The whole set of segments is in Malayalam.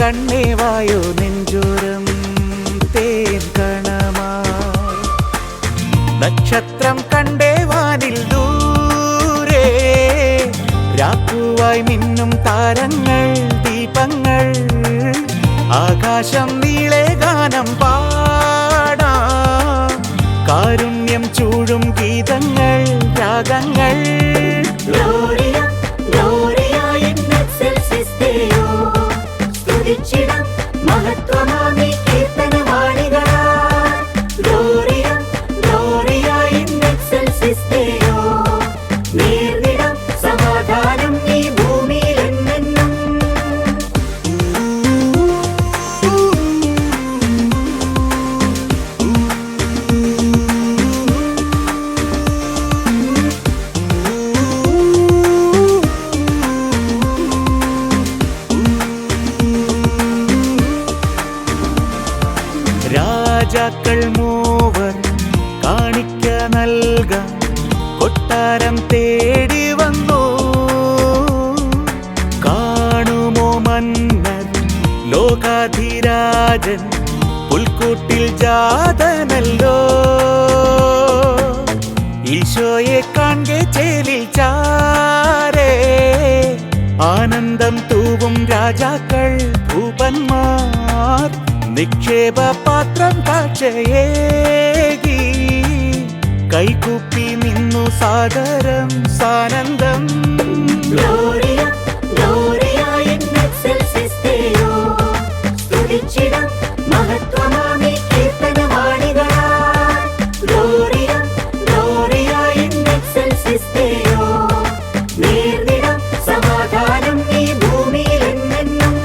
കണ്ണേവായോ നെഞ്ചോരം തേൻ കണമായി നക്ഷത്രം കണ്ടേ വാനിൽ ദൂരെ രാപ്പൂവായി മിന്നും താരങ്ങൾ ദീപങ്ങൾ ആകാശം നീളെ ഗാനം പാടാം കാരുണ്യം ചൂഴും ഗീതങ്ങൾ രാഗങ്ങൾ മഹത്വമാമി കീർത്തനവാണികളാ ഗ്ലോറിയ ഗ്ലോറിയ ഇൻ എക്സൽസിസ് ദേയോ നേർന്നിടം സമാധാനം ഈ ഭൂമിയിൽ എന്നെന്നും രാജാക്കൾ മൂവർ കാണിക്ക നൽകാൻ കൊട്ടാരം തേടി വന്നു കാണുമോ മന്നർ ലോകാധിരാജൻ പുൽക്കൂട്ടിൽ ജാതനല്ലോ ഈശോയെ കാണെ ചേലിൽ ചാരേ ആനന്ദം തൂവും രാജാക്കൾ ഭൂപന്മാർ നിക്ഷേപ പാത്രം കാഴ്ചയേകി കൈകൂപ്പി നിന്നു സാഗരം സാനന്ദം ഗ്ലോറിയ ഗ്ലോറിയ ഇൻ എക്സൽസിസ് ദേയോ സ്തുതിച്ചിടം മഹത്വമാമി കീർത്തനവാണികളാ ഗ്ലോറിയ ഗ്ലോറിയ ഇൻ എക്സൽസിസ് ദേയോ നേർന്നിടം സമാധാനം ഈ ഭൂമിയിൽ എന്നെന്നും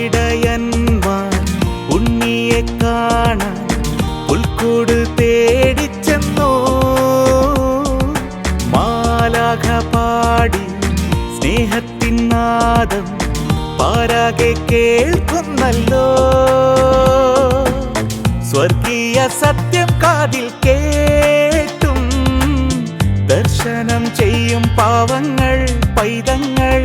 ആട്ടിടയന്മാർ ഉണ്ണിയെ കാണാൻ പുൽക്കൂട് തേടിച്ചെന്നോ മാലാഖ പാടി സ്നേഹത്തിൻ നാദം പാരാകെ കേൾക്കുന്നല്ലോ സ്വർഗീയ സത്യം കാതിൽ കേട്ടും ദർശനം ചെയ്യും പാവങ്ങൾ പൈതങ്ങൾ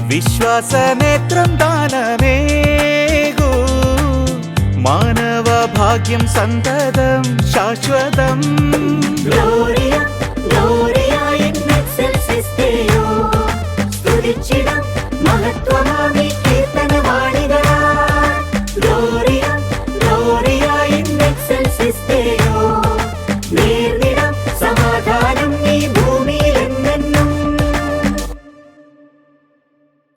വിശ്വാസനേത്രം ദാനമേകൂ മാനവ ഭാഗ്യം സന്തതം ശാശ്വതം ഗ്ലോറിയ ഗ്ലോറിയ ഇൻ എക്സൽസിസ് ദേയോ സ്തുതിച്ചിടം മഹത്വമാമി